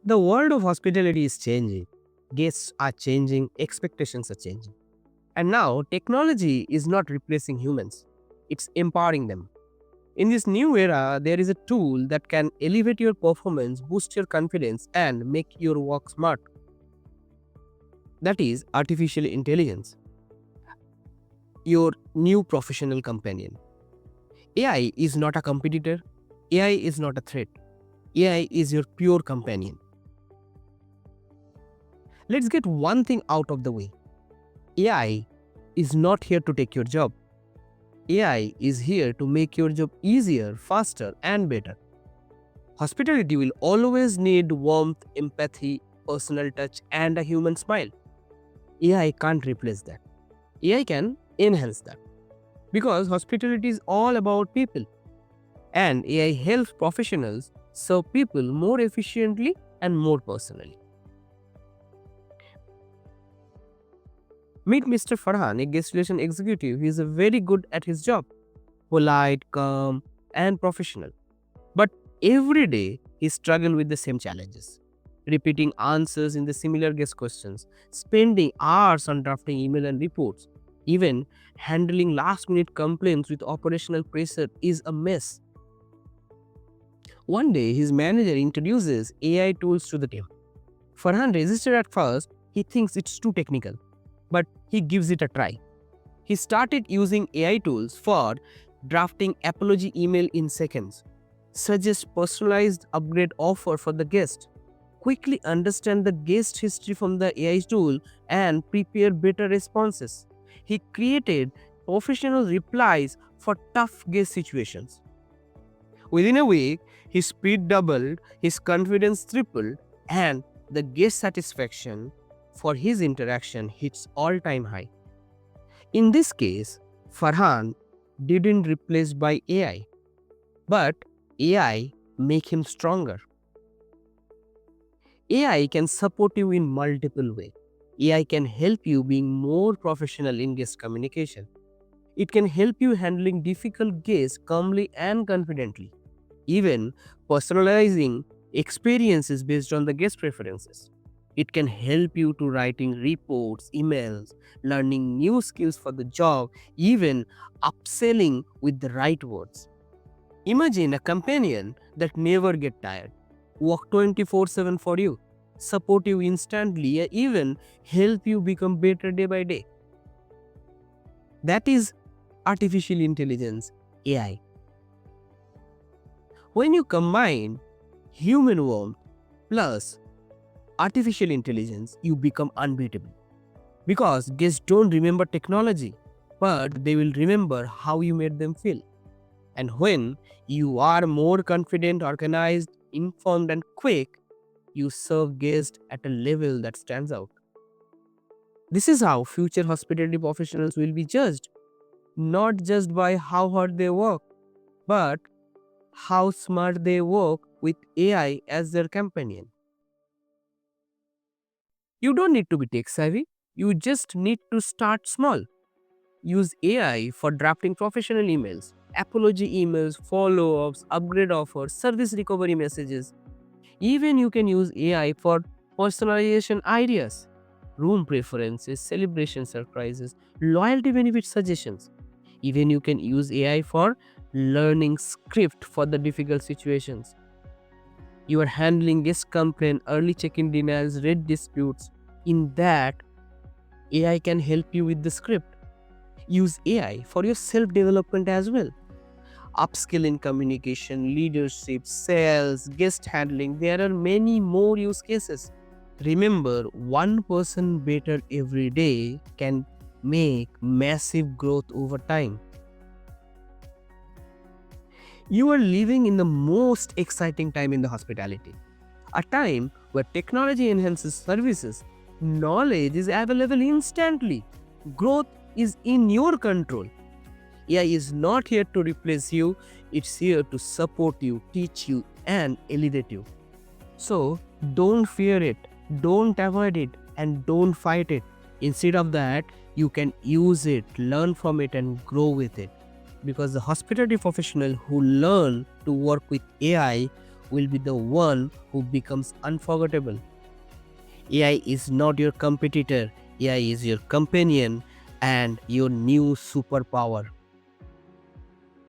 The world of hospitality is changing. Guests are changing, expectations are changing. And now, technology is not replacing humans, it's empowering them. In this new era, there is a tool that can elevate your performance, boost your confidence, and make your work smart. That is artificial intelligence, your new professional companion. AI is not a competitor, AI is not a threat, AI is your pure companion. Let's get one thing out of the way. AI is not here to take your job. AI is here to make your job easier, faster, and better. Hospitality will always need warmth, empathy, personal touch, and a human smile. AI can't replace that. AI can enhance that. Because hospitality is all about people, and AI helps professionals serve people more efficiently and more personally. Meet Mr. Farhan, a guest relation executive. He is very good at his job, polite, calm, and professional. But every day he struggles with the same challenges. Repeating answers in the similar guest questions, spending hours on drafting email and reports, even handling last minute complaints with operational pressure is a mess. One day his manager introduces AI tools to the team. Farhan resisted at first, he thinks it's too technical, but he gives it a try. He started using AI tools for drafting apology email in seconds, suggest personalized upgrade offer for the guest, quickly understand the guest history from the AI tool, and prepare better responses. He created professional replies for tough guest situations. Within a week, his speed doubled, his confidence tripled, and the guest satisfaction for his interaction hits all-time high. In this case, Farhan didn't replace by AI, but AI make him stronger. AI can support you in multiple ways. AI can help you being more professional in guest communication. It can help you handling difficult guests calmly and confidently, even personalizing experiences based on the guest preferences. It can help you to writing reports, emails, learning new skills for the job, even upselling with the right words. Imagine a companion that never get tired, work 24/7 for you, support you instantly, and even help you become better day by day. That is artificial intelligence, AI. When you combine human warmth plus artificial intelligence, you become unbeatable. Because guests don't remember technology, but they will remember how you made them feel. And when you are more confident, organized, informed, and quick, you serve guests at a level that stands out. This is how future hospitality professionals will be judged, not just by how hard they work, but how smart they work with AI as their companion. You don't need to be tech savvy, you just need to start small. Use AI for drafting professional emails, apology emails, follow ups, upgrade offers, service recovery messages. Even you can use AI for personalization ideas, room preferences, celebration surprises, loyalty benefit suggestions. Even you can use AI for learning script for the difficult situations. You are handling guest complaint, early check-in denials, rate disputes. In that, AI can help you with the script. Use AI for your self-development as well. Upskill in communication, leadership, sales, guest handling. There are many more use cases. Remember, one person better every day can make massive growth over time. You are living in the most exciting time in the hospitality, a time where technology enhances services, knowledge is available instantly, growth is in your control. AI is not here to replace you, it's here to support you, teach you, and elevate you. So don't fear it, don't avoid it, and don't fight it. Instead of that, you can use it, learn from it, and grow with it. Because the hospitality professional who learn to work with AI will be the one who becomes unforgettable. AI is not your competitor, AI is your companion and your new superpower.